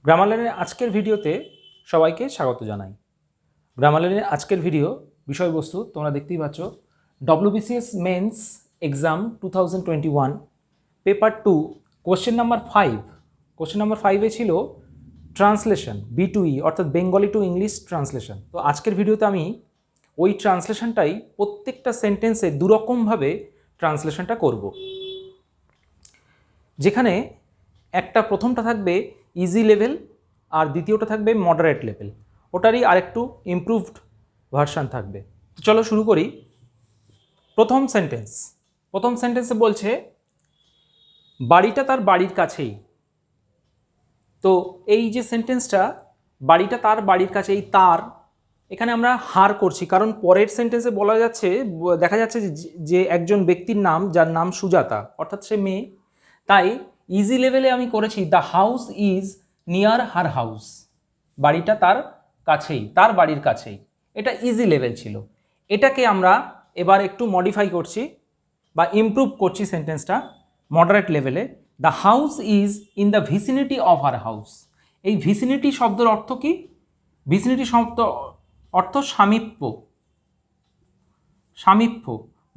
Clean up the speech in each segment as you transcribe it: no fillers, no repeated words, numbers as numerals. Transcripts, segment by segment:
Grammar লাইনের আজকের ভিডিওতে সবাইকে স্বাগত জানাই। গ্রামার লাইনের আজকের ভিডিও বিষয়বস্তু তোমরা দেখতেই পাচ্ছ, WBCS mains exam 2021 paper 2 question number 5। Question number 5-এ ছিল ট্রান্সলেশন B2E অর্থাৎ বেঙ্গলি টু ইংলিশ ট্রান্সলেশন। তো আজকের ভিডিওতে আমি ওই ট্রান্সলেশনটাই প্রত্যেকটা সেন্টেন্সে দুরকমভাবে ট্রান্সলেশনটা করব, যেখানে একটা প্রথমটা থাকবে ইজি লেভেল আর দ্বিতীয়টা থাকবে মডারেট লেভেল, ওটারই আরেকটু ইমপ্রুভড ভার্সন থাকবে। তো চলো শুরু করি। প্রথম সেন্টেন্সে বলছে বাড়িটা তার বাড়ির কাছেই। তো এই যে সেন্টেন্সটা, বাড়িটা তার বাড়ির কাছেই, তার এখানে আমরা হার করছি, কারণ পরের সেন্টেন্সে দেখা যাচ্ছে যে একজন ব্যক্তির নাম, যার নাম সুজাতা, অর্থাৎ সে মেয়ে। তাই ইজি লেভেলে আমি করেছি the house is near her house, বাড়িটা তার কাছেই, তার বাড়ির কাছেই। এটা ইজি লেভেল ছিল। এটাকে আমরা এবার একটু মডিফাই করছি বা ইমপ্রুভ করছি সেন্টেন্সটা মডারেট লেভেলে। The house is in the vicinity of her house. এই ভিসিনিটি শব্দের অর্থ কি? ভিসিনিটি শব্দ অর্থ সামীপ্য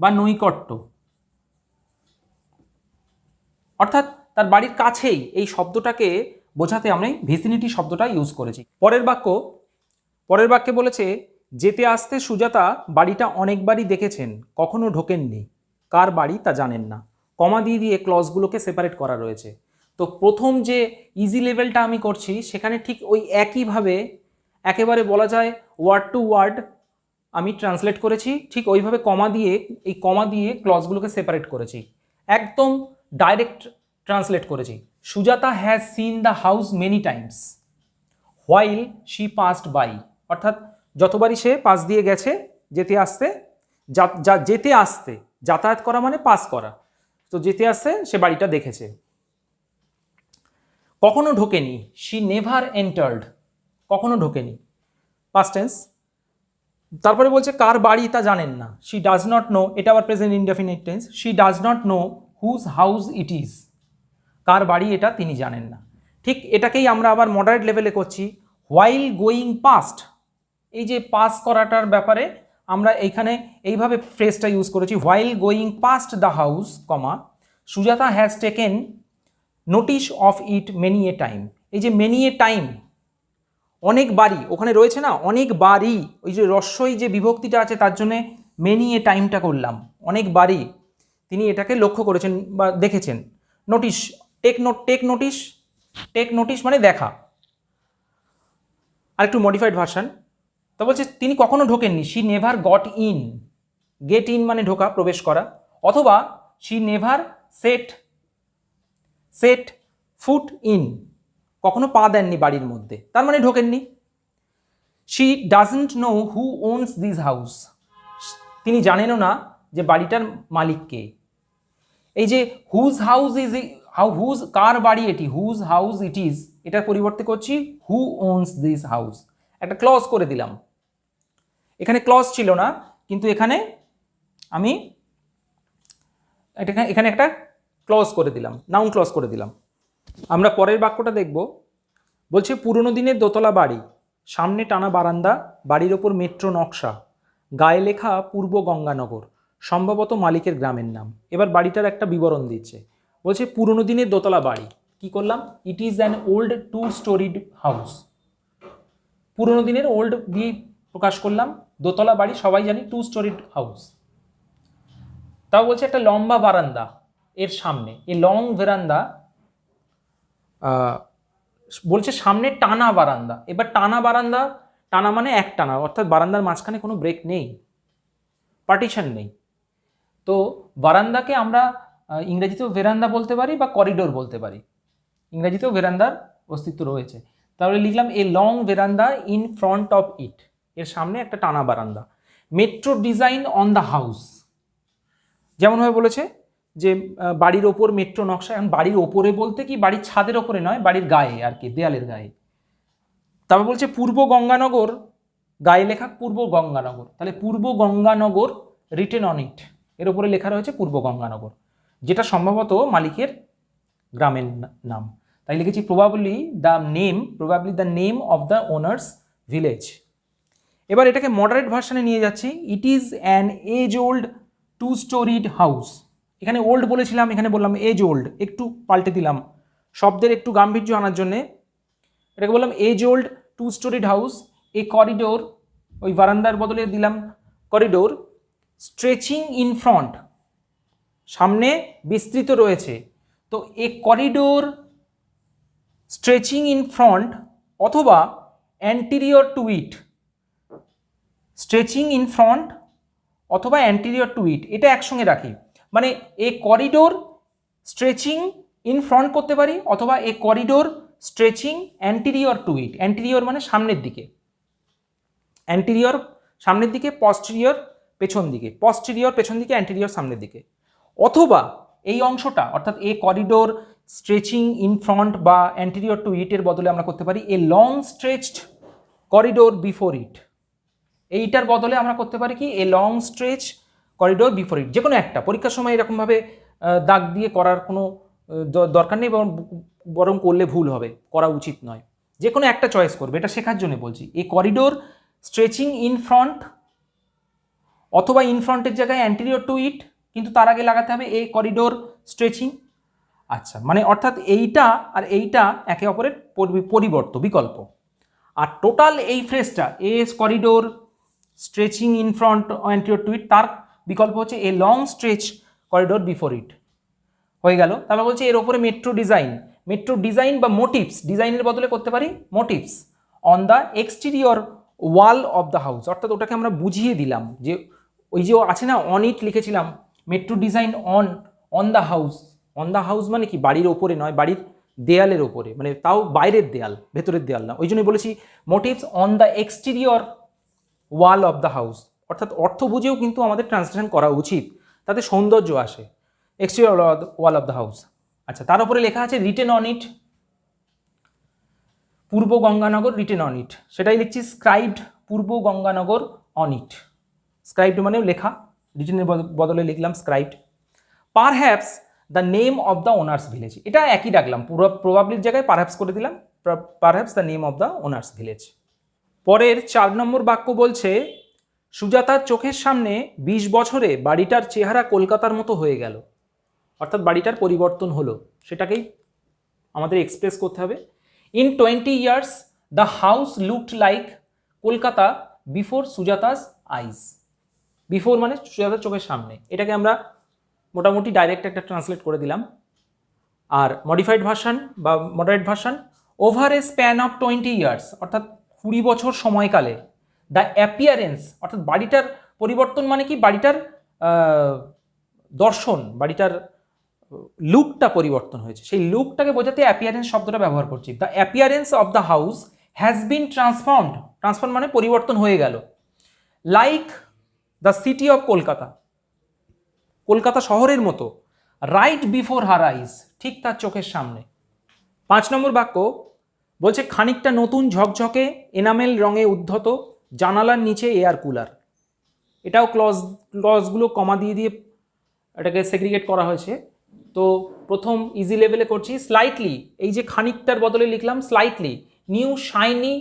বা নৈকট্য, অর্থাৎ তার বাড়ির কাছেই। এই শব্দটাকে বোঝাতে আমরা ভিসিনিটি শব্দটা ইউজ করেছি। পরের বাক্যে বলেছে যেতে আসতে সুজাতা বাড়িটা অনেকবারই দেখেছেন, কখনো ঢোকেননি। কার বাড়ি তা জানেন না। কমা দিয়ে ক্লজগুলোকে সেপারেট করা রয়েছে। তো প্রথম যে ইজি লেভেলটা আমি করছি, সেখানে ঠিক ওই একইভাবে একেবারে বলা যায় ওয়ার্ড টু ওয়ার্ড আমি ট্রান্সলেট করেছি। ঠিক ওইভাবে কমা দিয়ে ক্লজগুলোকে সেপারেট করেছি, একদম ডাইরেক্ট ট্রান্সলেট করেছি। Sujata has seen the house many times while she passed by, অর্থাৎ যতবারই সে পাস দিয়ে গেছে, যেতে আসতে, যাতায়াত করা মানে পাস করা, তো যেতে আসতে সে বাড়িটা দেখেছে। কখনো ঢোকেনি, শি নেভার এন্টার্ড, কখনো ঢোকেনি, পাস্ট টেন্স। তারপরে বলছে কার বাড়ি তা জানেন না, শি ডাজ নট নো, এটা আবার present indefinite tense. She does not know whose house it is, কার বাড়ি এটা তিনি জানেন না। ঠিক এটাকেই আমরা আবার মডারেট লেভেলে করছি। হোয়াইল গোয়িং পাস্ট, এই যে পাস করাটার ব্যাপারে আমরা এইখানে এইভাবে ফ্রেজটা ইউজ করেছি, while going past the house, comma Sujata has taken notice of it many a time. এই যে মেনি এ টাইম, অনেকবারই ওখানে রয়েছে না, অনেকবারই, ওই যে রস্যই যে বিভক্তিটা আছে তার জন্যে মেনি এ টাইমটা করলাম, অনেকবারই তিনি এটাকে লক্ষ্য করেছেন বা দেখেছেন। নোটিশ, টেক নোটিশ মানে দেখা, আর একটু মডিফাইড ভার্সন। তা বলছে তিনি কখনো ঢোকেননি, she never got in, get in মানে ঢোকা, প্রবেশ করা, অথবা she never set foot in, কখনো পা দেননি বাড়ির মধ্যে, তার মানে ঢোকেননি। She doesn't know who owns this house, তিনি জানেনও না যে বাড়িটার মালিক কে। এই যে হুজ হাউস ইজ, হুজ কার বাড়ি এটি, হুজ হাউস ইট ইজ, এটার পরিবর্তে করছি হু ওনস দিস হাউস, একটা ক্লজ করে দিলাম। এখানে ক্লজ ছিল না, কিন্তু এখানে আমি এখানে একটা ক্লজ করে দিলাম, নাউন ক্লজ করে দিলাম। আমরা পরের বাক্যটা দেখব। বলছে পুরনো দিনের দোতলা বাড়ি, সামনে টানা বারান্দা, বাড়ির ওপর মেট্রো নকশা, গায়ে লেখা পূর্ব গঙ্গানগর, সম্ভবত মালিকের গ্রামের নাম। এবার বাড়িটার একটা বিবরণ দিচ্ছে। বলছে পুরনো দিনের দোতলা বাড়ি, কি করলাম, ইট is an old 2 storied house. পুরনো দিনের ওল্ড দিয়ে প্রকাশ করলাম, দোতলা বাড়ি সবাই জানি 2 স্টোরিড হাউস। তাও বলছে একটা লম্বা বারান্দা এর সামনে, এই লং ভেরান্দা, বলছে সামনে টানা বারান্দা। এবার টানা মানে এক টানা, অর্থাৎ বারান্দার মাঝখানে কোনো ব্রেক নেই, পার্টিশন নেই। তো বারান্দাকে আমরা ইংরেজিতেও ভেরান্দা বলতে পারি বা করিডোর বলতে পারি, ইংরেজিতেও ভেরান্দার অস্তিত্ব রয়েছে। তাহলে লিখলাম a long veranda in front of it, এর সামনে একটা টানা বারান্দা। Metro design on the house, যেমনভাবে বলেছে যে বাড়ির ওপর মেট্রো নকশা। এখন বাড়ির ওপরে বলতে কি বাড়ির ছাদের ওপরে নয়, বাড়ির গায়ে আর কি, দেয়ালের গায়ে। তারপর বলছে পূর্ব গঙ্গানগর, গায়ে লেখা পূর্ব গঙ্গানগর, তাহলে পূর্ব গঙ্গানগর রিটেন অন ইট, এর উপরে লেখা রয়েছে পূর্ব গঙ্গানগর, যেটা সম্ভবত মালিকের গ্রামের নাম। তাই লিখেছি probably the name of the owners village. এবার এটাকে মডারেট ভার্সনে নিয়ে যাচ্ছি। It is an age old 2 storied house. এখানে ওল্ড বলেছিলাম, এখানে বললাম এজ ওল্ড, একটু পাল্টে দিলাম শব্দের একটু গাম্ভীর্য আনার জন্যে। এটাকে বললাম এজ ওল্ড 2 স্টোরিড হাউস। এ করিডোর, ওই বারান্দার বদলে দিলাম করিডোর, স্ট্রেচিং ইন ফ্রন্ট, সামনে বিস্তৃত রয়েছে। তো a corridor stretching in front অথবা anterior to it, stretching in front অথবা অ্যান্টিরিয়র টু ইট, এটা একসঙ্গে রাখি। মানে a corridor stretching in front করতে পারি অথবা a corridor stretching anterior to it. Anterior মানে সামনের দিকে, অ্যান্টিরিয়র সামনের দিকে, পস্টেরিয়র পেছন দিকে, পস্টেরিয়র পেছন দিকে, অ্যান্টিরিয়র সামনের দিকে। অথবা এই অংশটা অর্থাৎ এ করিডোর স্ট্রেচিং ইন ফ্রন্ট বা অ্যান্টিরিয়র টু ইটের বদলে আমরা করতে পারি a long stretched corridor before ইট। এইটার বদলে আমরা করতে পারি কি এ লং স্ট্রেচ করিডোর বিফোর ইট। যে কোনো একটা, পরীক্ষার সময় এরকমভাবে দাগ দিয়ে করার কোনো দরকার নেই, বরং করলে ভুল হবে, করা উচিত নয়। যে কোনো একটা চয়েস করবে, এটা শেখার জন্য বলছি। এ করিডোর স্ট্রেচিং ইন ফ্রন্ট অথবা ইন ফ্রন্টের জায়গায় অ্যান্টিরিয়র টু ইট, কিন্তু তার আগে লাগাতে হবে এ করিডোর স্ট্রেচিং। আচ্ছা, মানে অর্থাৎ এইটা আর এইটা একে অপরের বিকল্প। আর টোটাল এই ফ্রেজটা a corridor stretching in front anterior to it, তার বিকল্প হচ্ছে a long stretch corridor before it. হয়ে গেল। তারপর বলছে এর ওপরে মেট্রো ডিজাইন বা মোটিভস, ডিজাইনের বদলে করতে পারি motives on the exterior wall of the house. অর্থাৎ ওটাকে আমরা বুঝিয়ে দিলাম যে ওই যে আছে না অন ইট লিখেছিলাম, metro design on the house. On the house মানে কি বাড়ির ওপরে নয়, বাড়ির দেয়ালের ওপরে, মানে তাও বাইরের দেয়াল, ভেতরের দেয়াল না। ওই জন্যই বলেছি motives on the exterior wall of the house. অর্থাৎ অর্থ বুঝেও কিন্তু আমাদের ট্রান্সলেশন করা উচিত, তাতে সৌন্দর্য আসে। Exterior wall of the house. আচ্ছা, তার উপরে লেখা আছে written on it, Purba Ganganagar written on it, সেটাই লিখছি স্ক্রাইবড পূর্ব গঙ্গানগর অন ইট। স্ক্রাইবড মানেও লেখা, রিটেনের বদলে লিখলাম scribed. Perhaps the name of the owners village, এটা একই রাখলাম, পুরো প্রবাবলির জায়গায় পারহ্যাপস করে দিলাম, perhaps the name of the owners village. পরের 4 নম্বর বাক্য বলছে সুজাতার চোখের সামনে 20 বছরে বাড়িটার চেহারা কলকাতার মতো হয়ে গেল। অর্থাৎ বাড়িটার পরিবর্তন হলো, সেটাকেই আমাদের এক্সপ্রেস করতে হবে। In 20 years the house looked like Kolkata before Sujata's eyes. Before মানে সুজাতার চোখের সামনে, এটাকে আমরা মোটামুটি ডাইরেক্ট একটা ট্রান্সলেট করে দিলাম। আর মডিফাইড ভার্সন বা moderate version, over a span of 20 years অর্থাৎ 20 বছর সময়কালে, দ্য অ্যাপিয়ারেন্স অর্থাৎ বাড়িটার পরিবর্তন মানে কি বাড়িটার দর্শন, বাড়িটার লুকটা পরিবর্তন হয়েছে, সেই লুকটাকে বোঝাতে অ্যাপিয়ারেন্স শব্দটা ব্যবহার করছি। The appearance of the house has been transform মানে পরিবর্তন হয়ে গেল, like the city of Kolkata, Kolkata শহরের মতো, রাইট বিফোর হার আইজ ঠিক তার চোখের সামনে। 5 নম্বর বাক্য বলছে খানিকটা নতুন ঝকঝকে এনামেল রঙে উদ্ধত জানালার নিচে এয়ার কুলার। এটাও ক্লজগুলো কমা দিয়ে দিয়ে এটাকে সেগ্রিগেট করা হয়েছে। তো প্রথম ইজি লেভেলে করছি স্লাইটলি, এই যে খানিকটার বদলে লিখলাম slightly, new shiny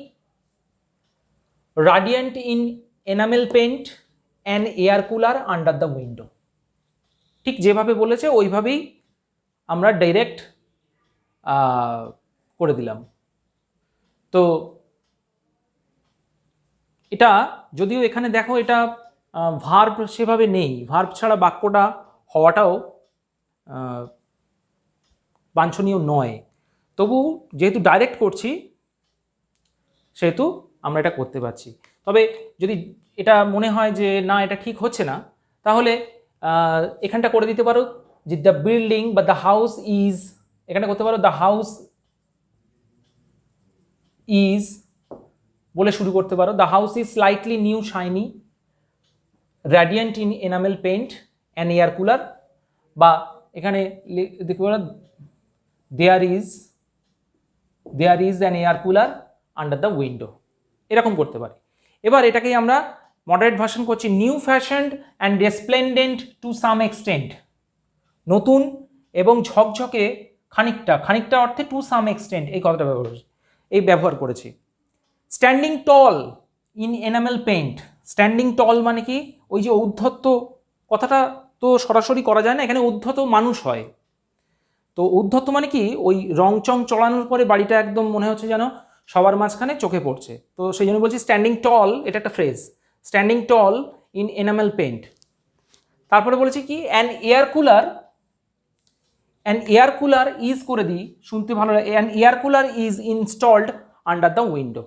radiant in enamel paint and air cooler under the window. ঠিক যেভাবে বলেছে ওইভাবেই আমরা ডাইরেক্ট করে দিলাম। তো এটা যদিও এখানে দেখো এটা ভার্ব সেভাবে নেই, ভার্ব ছাড়া বাক্যটা হওয়াটাও বাঞ্ছনীয় নয়, তবু যেহেতু ডাইরেক্ট করছি সেহেতু আমরা এটা করতে পারছি। তবে যদি এটা মনে হয় যে না এটা ঠিক হচ্ছে না, তাহলে এখানটা করে দিতে পারো যে দ্য বিল্ডিং বা দ্য হাউস ইজ, এখানে করতে পারো দ্য হাউস ইজ বলে শুরু করতে পারো। The house is slightly new shiny radiant in enamel paint and air cooler, বা এখানে দেখতে পারো there is an air cooler under the window, এরকম করতে পারি। এবার এটাকেই আমরা মডারেট ভার্সন করছি new fashioned and resplendent to some extent, নতুন এবং ঝকঝকে খানিকটা, খানিকটা অর্থে টু সাম এক্সটেন্ট এই কথাটা ব্যবহার করেছি। Standing tall in enamel paint, standing tall মানে কি, ওই যে ঔদ্ধত্য কথাটা তো সরাসরি করা যায় না, এখানে উদ্ধত মানুষ হয়। তো উদ্ধত্ত মানে কি, ওই রং চং চড়ানোর পরে বাড়িটা একদম মনে হচ্ছে যেন সবার মাঝখানে চোখে পড়ছে। তো সেই জন্য বলছি স্ট্যান্ডিং টল, এটা একটা phrase, standing tall in enamel paint. তারপরে বলেছি কি অ্যান এয়ার কুলার ইজ করে দিই, শুনতে ভালো লাগে, an air cooler is installed under the window.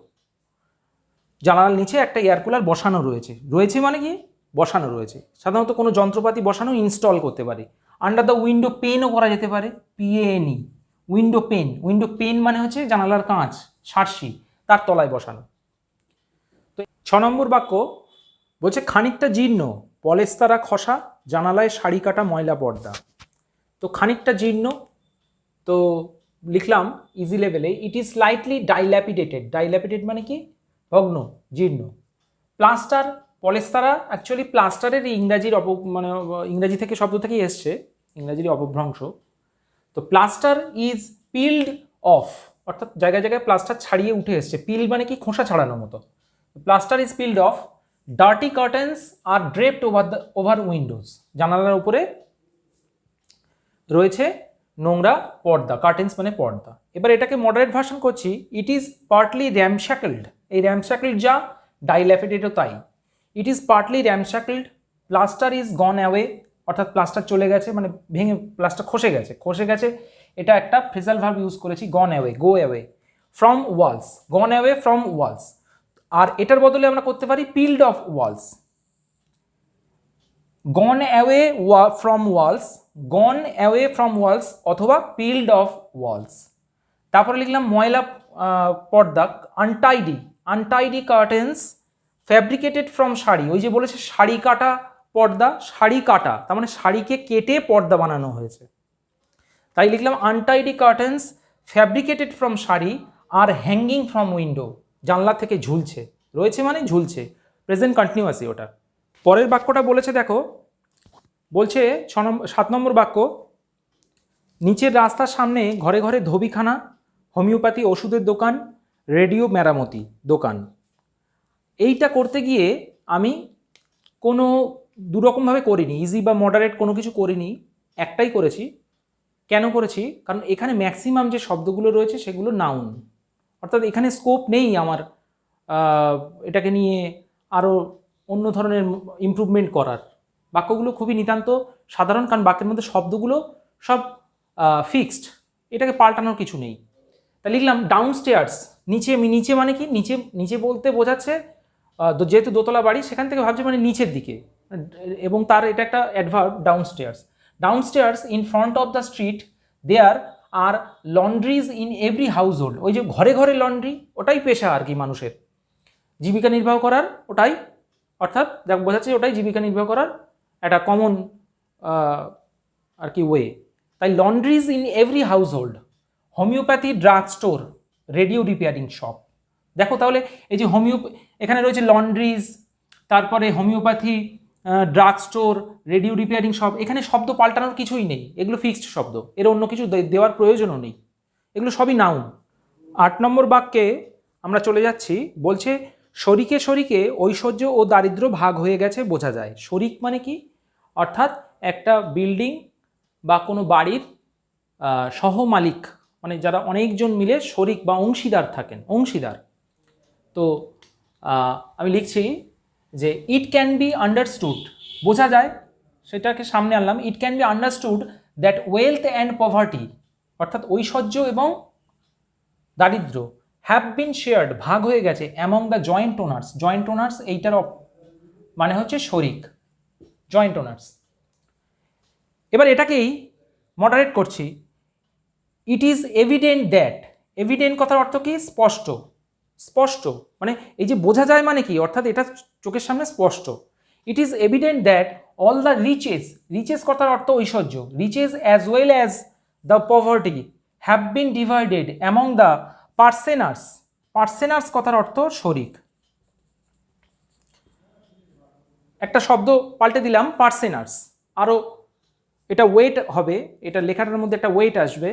জানালার নিচে একটা এয়ার কুলার বসানো রয়েছে, রয়েছে মানে কি বসানো রয়েছে, সাধারণত কোনো যন্ত্রপাতি বসানো ইনস্টল করতে পারে। আন্ডার দ্য উইন্ডো পেনও করা যেতে পারে, পিএনই, উইন্ডো পেন, উইন্ডো পেন মানে হচ্ছে জানালার কাঁচ, সার্সি, তার তলায় বসানো। তো 6 নম্বর বাক্য বলছে খানিকটা জীর্ণ, পলেস্তারা খসা, জানালায় শাড়ি কাটা ময়লা পর্দা। তো খানিকটা জীর্ণ, তো লিখলাম ইজি লেভেলে, ইট ইজ স্লাইটলি ডাইল্যাপিডেটেড, ডাইল্যাপিডেট মানে কি ভগ্ন, জীর্ণ। প্লাস্টার, পলেস্তারা অ্যাকচুয়ালি প্লাস্টারের ইংরাজির মানে ইংরাজি থেকে শব্দ থেকেই এসছে, ইংরাজির অপভ্রংশ। তো প্লাস্টার ইজ পিলড অফ, অর্থাৎ জায়গায় জায়গায় প্লাস্টার ছাড়িয়ে উঠে এসছে, পিল মানে কি খোসা ছাড়ানোর মতো। Plaster is peeled off, dirty curtains are draped over windows, জানালার উপরে রয়েছে নোংরা পর্দা, কার্টেন্স মানে পর্দা। এবার এটাকে মডারেট ভার্সন করছি, ইট ইজ পার্টলি র্যামশ্যাকলড, এই র্যামশ্যাকলড যা, ডাইল্যাপিডেটও তাই। It is partly ramshackled, plaster is gone away, অর্থাৎ প্লাস্টার চলে গেছে মানে ভেঙে প্লাস্টার খসে গেছে, এটা একটা ফ্রেজাল ভার্ব ইউজ করেছি, gone away, go away from walls, gone away from walls. আর এটার বদলে আমরা করতে পারি peeled off walls, gone away from walls, gone away from walls অথবা পিলড অফ ওয়ালস। তারপরে লিখলাম ময়লা পর্দা, untidy curtains fabricated from sari, ওই যে বলেছে শাড়ি কাটা পর্দা, শাড়ি কাটা তার মানে শাড়িকে কেটে পর্দা বানানো হয়েছে, তাই লিখলাম untidy curtains fabricated from sari আর হ্যাঙ্গিং ফ্রম উইন্ডো, জানলা থেকে ঝুলছে, রয়েছে মানে ঝুলছে, প্রেজেন্ট কন্টিনিউয়াসই ওটা। পরের বাক্যটা বলেছে দেখো, বলছে 7 নম্বর বাক্য, নিচের রাস্তার সামনে ঘরে ঘরে ধোবিখানা, হোমিওপ্যাথি ওষুধের দোকান, রেডিও মেরামতি দোকান। এইটা করতে গিয়ে আমি কোনো দুরকমভাবে করিনি, ইজি বা মডারেট কোনো কিছু করিনি, একটাই করেছি। কেন করেছি? কারণ এখানে ম্যাক্সিমাম যে শব্দগুলো রয়েছে সেগুলো নাউন, অর্থাৎ এখানে স্কোপ নেই আমার এটাকে নিয়ে আরও অন্য ধরনের ইমপ্রুভমেন্ট করার। বাক্যগুলো খুবই নিতান্ত সাধারণ, কারণ বাক্যের মধ্যে শব্দগুলো সব ফিক্সড, এটাকে পাল্টানোর কিছু নেই। তা লিখলাম ডাউন স্টেয়ার্স, নিচে, নিচে মানে কি, নিচে নিচে বলতে বোঝাচ্ছে যেহেতু দোতলা বাড়ি সেখান থেকে ভাবছে মানে নিচের দিকে, এবং তার এটা একটা adverb downstairs in front of the street there are laundries in every household, ওই যে ঘরে ঘরে লন্ড্রি, ওটাই পেশা আর কি মানুষের জীবিকা নির্বাহ করার, ওটাই অর্থাৎ যা বোঝাচ্ছে ওটাই জীবিকা নির্বাহ করার একটা কমন আর কি ওয়ে। তাই laundries in every household, homeopathy drug store, radio repairing shop. দেখো তাহলে এই যে এখানে রয়েছে লন্ড্রিজ, তারপরে homeopathy drug store, radio repairing shop, এখানে শব্দ পাল্টানোর কিছুই নেই, এগুলো ফিক্সড শব্দ, এর অন্য কিছু দেওয়ার প্রয়োজনও নেই, এগুলো সবই নাউন। 8 নম্বর বাক্যে আমরা চলে যাচ্ছি, বলছে শরিকে শরিকে ঐশ্বর্য ও দারিদ্র্য ভাগ হয়ে গেছে বোঝা যায়। শরিক মানে কি, অর্থাৎ একটা বিল্ডিং বা কোনো বাড়ির সহমালিক, মানে যারা অনেকজন মিলে শরিক বা অংশীদার থাকেন, অংশীদার। তো আমি লিখছি যে ইট ক্যান বি আন্ডারস্টুড, বোঝা যায়, সেটাকে সামনে আনলাম, it can be understood that wealth and poverty, অর্থাৎ ঐশ্বর্য এবং দারিদ্র্য, হ্যাভ বিন শেয়ার্ড, ভাগ হয়ে গেছে, among the joint owners, joint owners এইটার মানে হচ্ছে শরিক, জয়েন্ট ওনার্স। এবার এটাকেই মডারেট করছি, ইট ইজ এভিডেন্ট দ্যাট, এভিডেন্ট কথার অর্থ কি, স্পষ্ট, স্পষ্ট মানে এই যে বোঝা যায় মানে কি, অর্থাৎ এটা চোখের সামনে স্পষ্ট। It is evident that all the riches, riches কথার অর্থ ঐশ্বর্য, riches as well as the poverty have been divided among the parceners, parceners কথার অর্থ শরিক। একটা শব্দ পাল্টে দিলাম পার্সেনার্স, আরও এটা ওয়েট হবে, এটা লেখাটার মধ্যে একটা ওয়েট আসবে,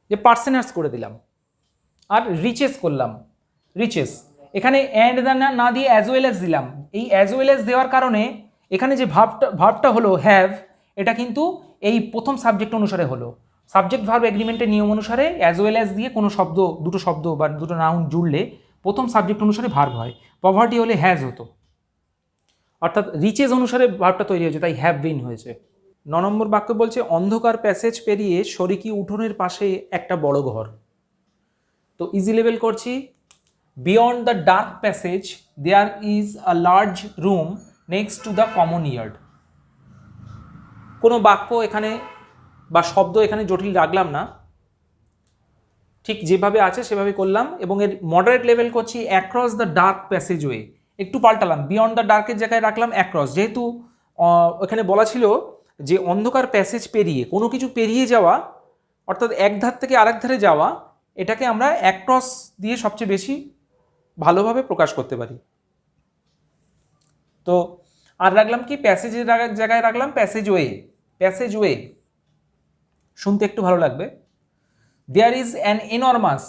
যে পার্সেনার্স করে দিলাম, আর রিচেস করলাম, রিচেস এখানে অ্যান্ড না দিয়ে অ্যাজ ওয়েল অ্যাজ দিলাম। এই অ্যাজ ওয়েল অ্যাজ দেওয়ার কারণে এখানে যে ভার্বটা হলো হ্যাভ, এটা কিন্তু এই প্রথম সাবজেক্ট অনুসারে হলো। সাবজেক্ট ভার্ব এগ্রিমেন্টের নিয়ম অনুসারে অ্যাজ ওয়েল অ্যাজ দিয়ে কোনো শব্দ, দুটো শব্দ বা দুটো নাউন জুড়লে প্রথম সাবজেক্ট অনুসারে ভার্ব হয়। পভার্টি হলে হ্যাজ হতো, অর্থাৎ রিচেস অনুসারে ভার্বটা তৈরি হয়েছে, তাই হ্যাভ বিন হয়েছে। 9 নম্বর বাক্য বলছে অন্ধকার প্যাসেজ পেরিয়ে শরিকি উঠোনের পাশে একটা বড় ঘর। তো ইজি লেভেল করছি, beyond the dark passage there is a large room next to the common yard. কোনো বাক্য এখানে বা শব্দ এখানে জটিল রাখলাম না, ঠিক যেভাবে আছে সেভাবে করলাম। এবং এর মডারেট লেভেল করছি across the dark passage way, একটু পাল্টালাম, বিয়ন্ড দ্য ডার্কের জায়গায় রাখলাম অ্যাক্রস, যেহেতু এখানে বলা ছিল যে অন্ধকার প্যাসেজ পেরিয়ে, কোনো কিছু পেরিয়ে যাওয়া অর্থাৎ এক ধার থেকে আরেক ধারে যাওয়া, এটাকে আমরা অ্যাক্রস দিয়ে সবচেয়ে বেশি ভালোভাবে প্রকাশ করতে পারি। তো আর রাখলাম কি, প্যাসেজের জায়গায় রাখলাম প্যাসেজ ওয়ে, প্যাসেজ ওয়ে শুনতে একটু ভালো লাগবে। There is an enormous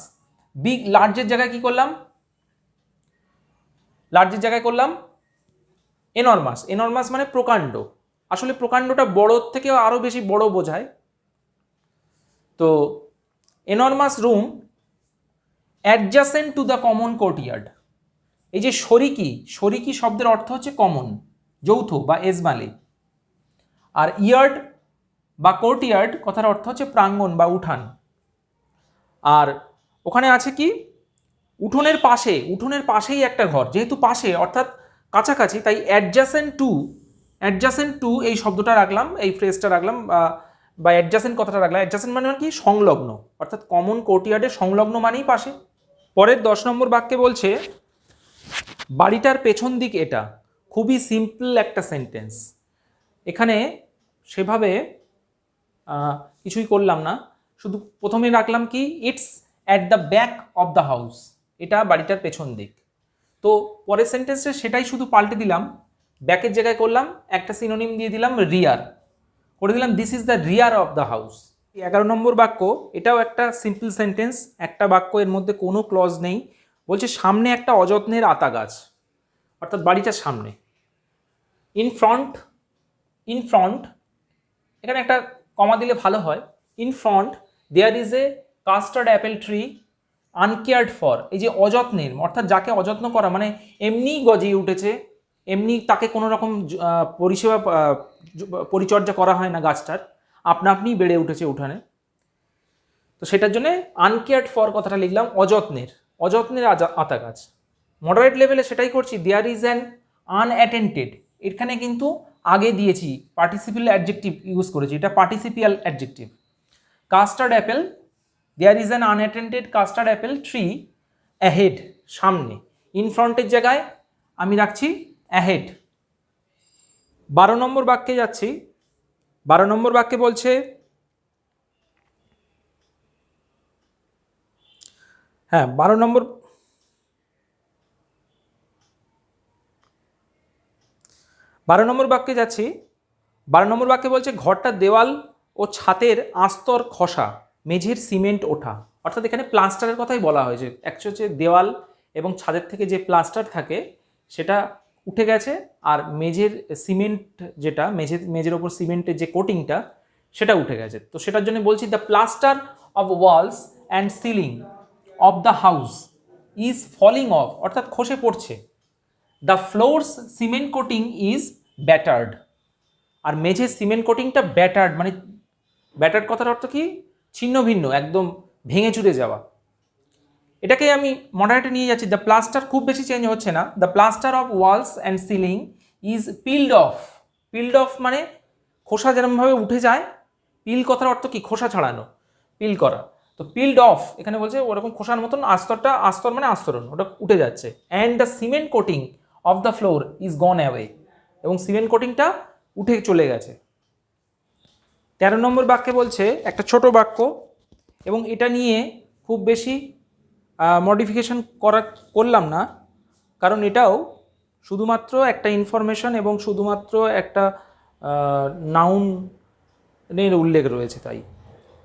big, লার্জের জায়গায় কি করলাম, লার্জের জায়গায় করলাম এনরমাস। এনরমাস মানে প্রকাণ্ড, আসলে প্রকাণ্ডটা বড়োর থেকেও আরও বেশি বড় বোঝায়। তো enormous room adjacent to the common courtyard. এই যে শরিকি, শরিকি শব্দের অর্থ হচ্ছে কমন, যৌথ বা এজমালে, আর ইয়ার্ড বা কোর্টইয়ার্ড কথার অর্থ হচ্ছে প্রাঙ্গণ বা উঠান। আর ওখানে আছে কি, উঠোনের পাশে, উঠোনের পাশেই একটা ঘর, যেহেতু পাশে অর্থাৎ কাছাকাছি, তাই অ্যাডজাসেন্ট টু, অ্যাডজাসেন্ট টু এই শব্দটা রাখলাম, এই ফ্রেজটা রাখলাম, বা অ্যাডজাসেন্ট কথাটা রাখলাম। অ্যাডজাসেন্ট মানে কি, সংলগ্ন, অর্থাৎ কমন কোর্টইয়ার্ডের সংলগ্ন মানেই পাশে। পরের 10 নম্বর বাক্যে বলছে বাড়িটার পেছন দিক এটা। খুবই সিম্পল একটা সেন্টেন্স, এখানে সেভাবে কিছুই করলাম না, শুধু প্রথমে রাখলাম কি, it's at the back of the house, এটা বাড়িটার পেছন দিক। তো পরের সেন্টেন্সে সেটাই শুধু পাল্টে দিলাম, ব্যাকের জায়গায় করলাম একটা সিনোনিম দিয়ে দিলাম রিয়ার, করে দিলাম this is the rear of the house. 11 নম্বর বাক্য, এটাও একটা সিম্পল সেন্টেন্স, একটা বাক্য, এর মধ্যে কোনো ক্লজ নেই। বলছে সামনে একটা অযত্নের আতা গাছ, অর্থাৎ বাড়িটার সামনে। ইন ফ্রন্ট, ইন ফ্রন্ট এখানে একটা কমা দিলে ভালো হয়। In front there is a custard apple tree uncared for. এই যে অযত্নের, অর্থাৎ যাকে অযত্ন করা মানে এমনি গজিয়ে উঠেছে, এমনি তাকে কোনো রকম পরিষেবা পরিচর্যা করা হয় না, গাছটার আপনা আপনি বেড়ে উঠেছে উঠানে। তো সেটার জন্য আনকেয়ার্ড ফর কথাটা লিখলাম, অযত্নের, অযত্নের আতা গাছ। মডারেট লেভেলে সেটাই করছি, দেয়ার ইজ অ্যান আনঅ্যাটেন্টেড, এখানে কিন্তু আগে দিয়েছি পার্টিসিপিয়াল অ্যাডজেক্টিভ ইউজ করেছি, এটা participial adjective. Custard apple, there is an unattended custard apple tree ahead, সামনে। ইন ফ্রন্টের জায়গায় আমি রাখছি অ্যাহেড। 12 নম্বর বাক্যে যাচ্ছি। 12 নম্বর বাক্যে বলছে, হ্যাঁ 12 নম্বর বাক্যে যাচ্ছি। 12 নম্বর বাক্যে বলছে ঘরটার দেওয়াল ও ছাতের আস্তর খসা, মেঝের সিমেন্ট ওঠা। অর্থাৎ এখানে প্লাস্টারের কথাই বলা হয়েছে। অ্যাকচুয়ালি হচ্ছে দেওয়াল এবং ছাদের থেকে যে প্লাস্টার থাকে সেটা উঠে গেছে, আর মেঝের সিমেন্ট যেটা, মেঝের ওপর সিমেন্টের যে কোটিংটা সেটা উঠে গেছে। তো সেটার জন্য বলছি the plaster of walls and ceiling of the house is falling off, অর্থাৎ খসে পড়ছে। The floors cement coating is battered, আর মেঝের সিমেন্ট কোটিংটা ব্যাটার্ড, মানে ব্যাটার্ড কথার অর্থ কি, ছিন্ন ভিন্ন, একদম ভেঙে চুরে যাওয়া। এটাকে আমি মডারেটে নিয়ে যাচ্ছি, দ্য প্লাস্টার খুব বেশি চেঞ্জ হচ্ছে না, the plaster of walls and ceiling is peeled off. Peeled off মানে খোসা যেরকমভাবে উঠে যায়, পিল কথার অর্থ কি, খোসা ছাড়ানো, পিল করা। তো পিলড অফ এখানে বলছে ওরকম খোসার মতন আস্তরটা, আস্তর মানে আস্তরণ, ওটা উঠে যাচ্ছে। And the cement coating of the floor is gone away, এবং সিমেন্ট কোটিংটা উঠে চলে গেছে। 13 নম্বর বাক্যে বলছে একটা ছোট বাক্য, এবং এটা নিয়ে খুব বেশি মডিফিকেশন করলাম না, কারণ এটাও শুধুমাত্র একটা ইনফরমেশন এবং শুধুমাত্র একটা নাউনের উল্লেখ রয়েছে। তাই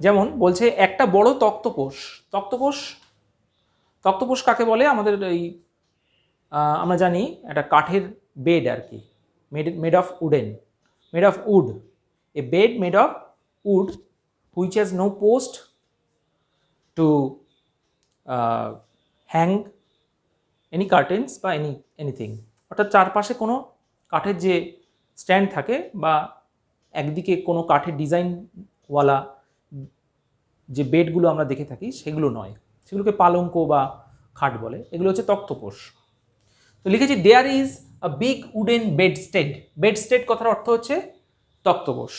যেমন বলছে একটা বড় তক্তপোষ, তক্তপোষ তক্তপোষ কাকে বলে? আমাদের এই আমরা জানি একটা কাঠের বেড আর কি, made of wooden, made of wood, a bed made of wood which has no post to hang any curtains বা এনিথিং, অর্থাৎ চারপাশে কোনো কাঠের যে স্ট্যান্ড থাকে বা একদিকে কোনো কাঠের ডিজাইনওয়ালা যে বেডগুলো আমরা দেখে থাকি সেগুলো নয়, সেগুলোকে পালঙ্ক বা খাট বলে, এগুলো হচ্ছে তক্তপোষ। তো লিখেছি there is a big wooden bedstead, bedstead কথার অর্থ হচ্ছে তক্তপোষ।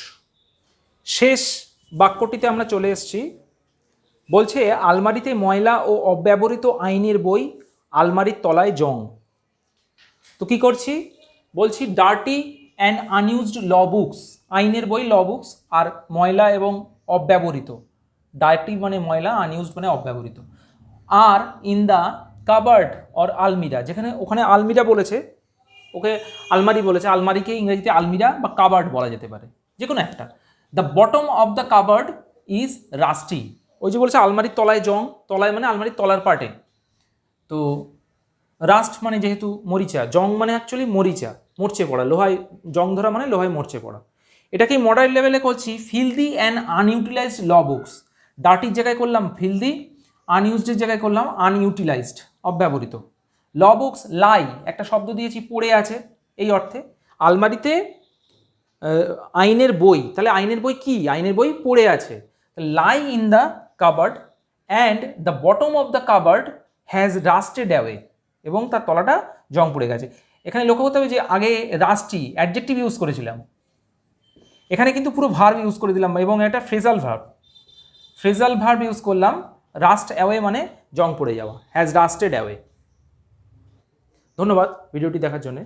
শেষ বাক্যটিতে আমরা চলে এসেছি, বলছে আলমারিতে ময়লা ও অব্যবহৃত আইনের বই, আলমারির তলায় জং। তো কি করছি? বলছি dirty and unused law books, আইনের বই ল বুকস, আর ময়লা এবং অব্যবহৃত, ডার্টি মানে ময়লা, আনইউজড মানে অব্যবহৃত, আর ইন দ্য কাবার্ড অর আলমিরা, যেখানে ওখানে আলমিরা বলেছে, ওকে আলমারি বলেছে, আলমারিকে ইংরেজিতে আলমিরা বা কাবার্ড বলা যেতে পারে, যে কোনো একটা। The bottom of the covered is rusty, ওই যে বলেছে আলমারির তলায় জং, তলায় মানে আলমারির তলার পার্টে, তো রাস্ট মানে যেহেতু মরিচা, জং মানে অ্যাকচুয়ালি মরিচা, মরচে পড়া, লোহায় জং ধরা মানে লোহায় মরচে পড়া। এটাকে মডার্ন লেভেলে করছি ফিলদি অ্যান্ড আনইউটিলাইজড ল বুকস, ডার্টির জায়গায় করলাম ফিলদি, আনইউজডের জায়গায় করলাম আনইউটিলাইজড, অব্যবহৃত। ল বুকস লাই, একটা শব্দ দিয়েছি পড়ে আছে এই অর্থে, আলমারিতে আইনের বই, তাহলে আইনের বই কি? আইনের বই পড়ে আছে, lie in the covered and the bottom of the covered has রাস্টেড away, এবং তার তলাটা জং পড়ে গেছে। এখানে লক্ষ্য করতে হবে যে আগে রাস্টি অ্যাডজেক্টিভ ইউজ করেছিলাম, এখানে কিন্তু পুরো ভার্ব ইউজ করে দিলাম এবং একটা ফ্রেজাল ভার্ব ইউজ করলাম, রাস্ট অ্যাওয়ে মানে জং পড়ে যাওয়া, হ্যাজ রাস্টেড অ্যাওয়ে। ধন্যবাদ ভিডিওটি দেখার জন্য।